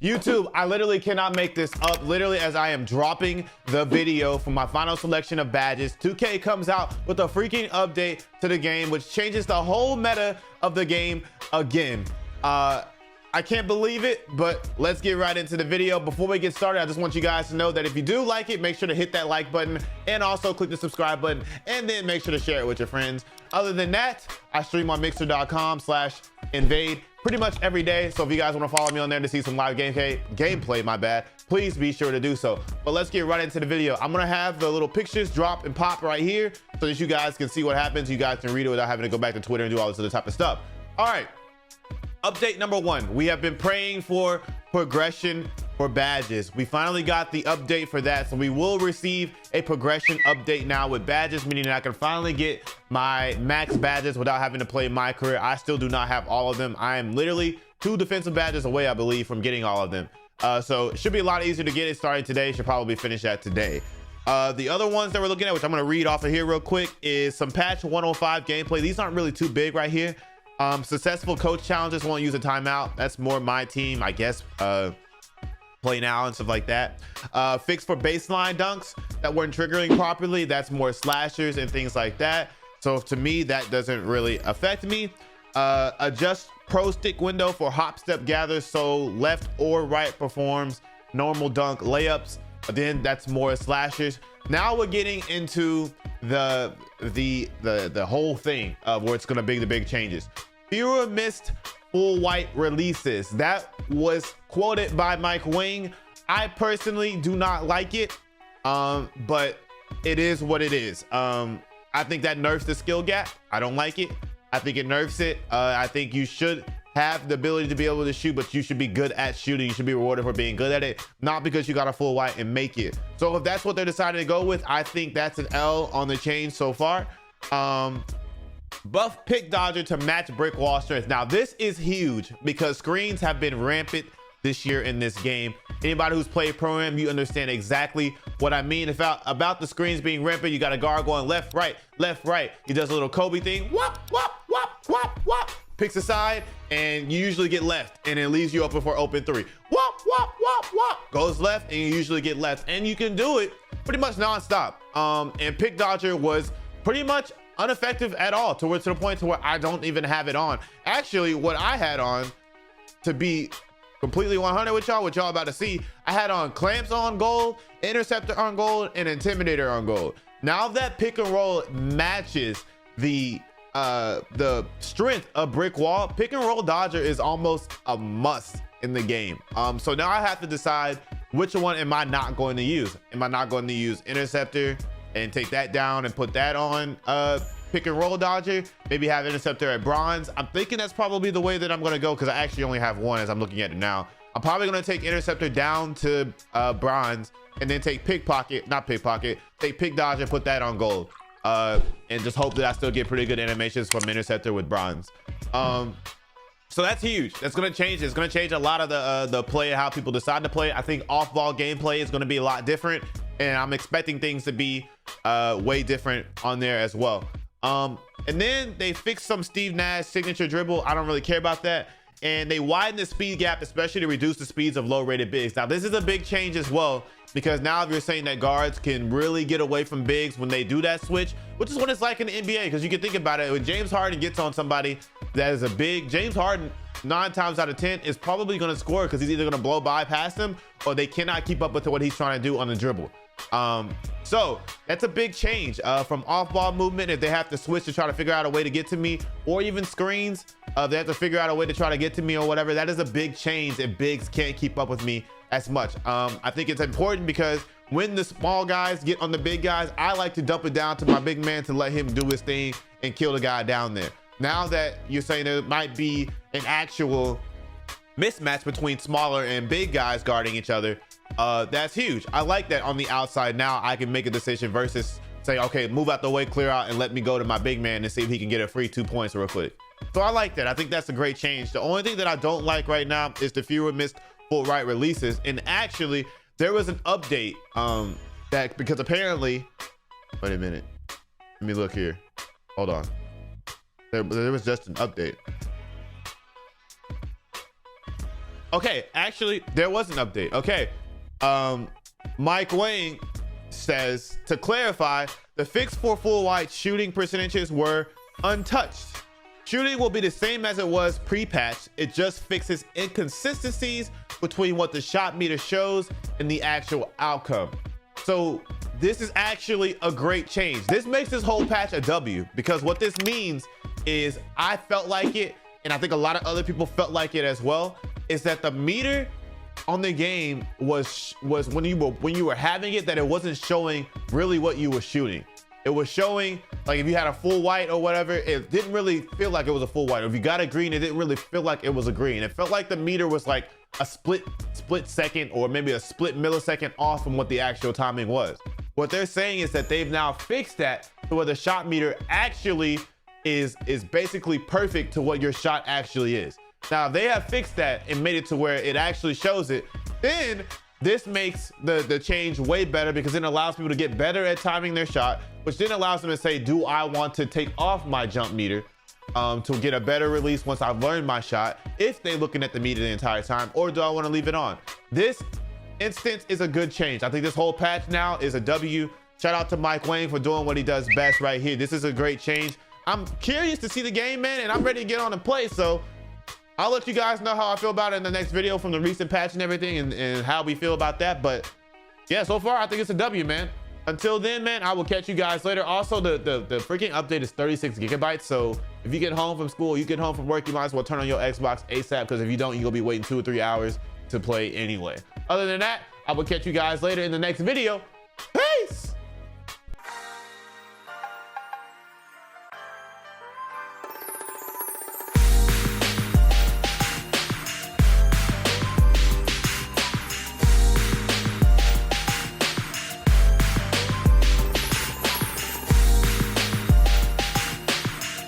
YouTube, I literally cannot make this up. Literally, as I am dropping the video for my final selection of badges, 2K comes out with a freaking update to the game, which changes the whole meta of the game again. I can't believe it, but let's get right into the video. Before we get started, I just want you guys to know that if you do like it, make sure to hit that like button and also click the subscribe button, and then make sure to share it with your friends. Other than that, I stream on mixer.com/invade pretty much every day. So if you guys want to follow me on there to see some live gameplay, please be sure to do so. But let's get right into the video. I'm gonna have the little pictures drop and pop right here so that you guys can see what happens. You guys can read it without having to go back to Twitter and do all this other type of stuff. All right. Update number 1, we have been praying for progression for badges. We finally got the update for that, so we will receive a progression update now with badges, meaning that I can finally get my max badges without having to play my career. I still do not have all of them. I am literally 2 defensive badges away, I believe, from getting all of them. So it should be a lot easier to get it started today. Should probably finish that today. The other ones that we're looking at, which I'm going to read off of here real quick, is some patch 105 gameplay. These aren't really too big right here. Successful coach challenges won't use a timeout. That's more my team, I guess. Play now and stuff like that. Fix for baseline dunks that weren't triggering properly. That's more slashers and things like that. So to me, that doesn't really affect me. Adjust pro stick window for hop step gathers, so left or right performs normal dunk layups. Then that's more slashers. Now we're getting into the whole thing of where it's going to be the big changes. Fewer missed full white releases. That was quoted by Mike Wing. I personally do not like it, but it is what it is. I think that nerfs the skill gap. I don't like it. I think it nerfs it. I think you should have the ability to be able to shoot, but you should be good at shooting. You should be rewarded for being good at it, not because you got a full white and make it. So if that's what they're deciding to go with, I think that's an L on the change so far. Buff pick dodger to match brick wall strength. Now this is huge because screens have been rampant this year in this game. Anybody who's played Pro-Am, you understand exactly what I mean. About the screens being rampant, you got a guard going left, right, left, right. He does a little Kobe thing, whop, whop, whop, whop, whop. Picks aside, and you usually get left, and it leaves you open for open 3. Whop, whop, whop, whop. Goes left, and you usually get left, and you can do it pretty much nonstop. And pick dodger was pretty much ineffective at all, to the point to where I don't even have it on. Actually, what I had on, to be completely 100 with y'all, what y'all about to see, I had on clamps on gold, interceptor on gold, and intimidator on gold. Now that pick and roll matches the strength of brick wall, pick and roll dodger is almost a must in the game. So now I have to decide which one am I not going to use. Am I not going to use interceptor and take that down and put that on pick and roll dodger? Maybe have interceptor at bronze. I'm thinking that's probably the way that I'm going to go, because I actually only have one as I'm looking at it now. I'm probably going to take interceptor down to bronze, and then take take pick dodger and put that on gold. And just hope that I still get pretty good animations from interceptor with bronze. So that's huge. That's gonna change. It's gonna change a lot of the play, how people decide to play. I think off-ball gameplay is gonna be a lot different, and I'm expecting things to be way different on there as well. And then they fixed some Steve Nash signature dribble. I don't really care about that. And they widen the speed gap, especially to reduce the speeds of low-rated bigs. Now this is a big change as well, because now if you're saying that guards can really get away from bigs when they do that switch, which is what it's like in the NBA, because you can think about it. When James Harden gets on somebody that is a big, James Harden 9 times out of 10 is probably going to score, because he's either going to blow by past them, or they cannot keep up with what he's trying to do on the dribble. So that's a big change from off-ball movement. If they have to switch to try to figure out a way to get to me, or even screens, they have to figure out a way to try to get to me or whatever. That is a big change if bigs can't keep up with me as much. I think it's important because when the small guys get on the big guys, I like to dump it down to my big man to let him do his thing and kill the guy down there. Now that you're saying there might be an actual mismatch between smaller and big guys guarding each other, that's huge. I like that on the outside. Now I can make a decision versus say, okay, move out the way, clear out, and let me go to my big man and see if he can get a free 2 points real quick. So I like that. I think that's a great change. The only thing that I don't like right now is the fewer missed full right releases. And actually there was an update that, because apparently, wait a minute, let me look here, hold on, there was just an update. Okay, actually, there was an update. Okay, Mike Wang says, to clarify, the fix for full white shooting percentages were untouched. Shooting will be the same as it was pre-patch. It just fixes inconsistencies between what the shot meter shows and the actual outcome. So this is actually a great change. This makes this whole patch a W, because what this means is, I felt like it, and I think a lot of other people felt like it as well, is that the meter on the game was when you were having it, that it wasn't showing really what you were shooting. It was showing, like, if you had a full white or whatever, it didn't really feel like it was a full white. Or if you got a green, it didn't really feel like it was a green. It felt like the meter was like a split second or maybe a split millisecond off from what the actual timing was. What they're saying is that they've now fixed that to where the shot meter actually is basically perfect to what your shot actually is. Now, if they have fixed that and made it to where it actually shows it, then this makes the change way better, because it allows people to get better at timing their shot, which then allows them to say, do I want to take off my jump meter to get a better release once I've learned my shot, if they're looking at the meter the entire time, or do I want to leave it on? This instance is a good change. I think this whole patch now is a W. Shout out to Mike Wang for doing what he does best right here. This is a great change. I'm curious to see the game, man, and I'm ready to get on and play. So I'll let you guys know how I feel about it in the next video from the recent patch and everything, and how we feel about that. But yeah, so far I think it's a W, man. Until then, man, I will catch you guys later. Also, the freaking update is 36 gigabytes. So if you get home from school, you get home from work, you might as well turn on your Xbox ASAP, because if you don't, you'll be waiting 2 or 3 hours to play anyway. Other than that, I will catch you guys later in the next video. Peace!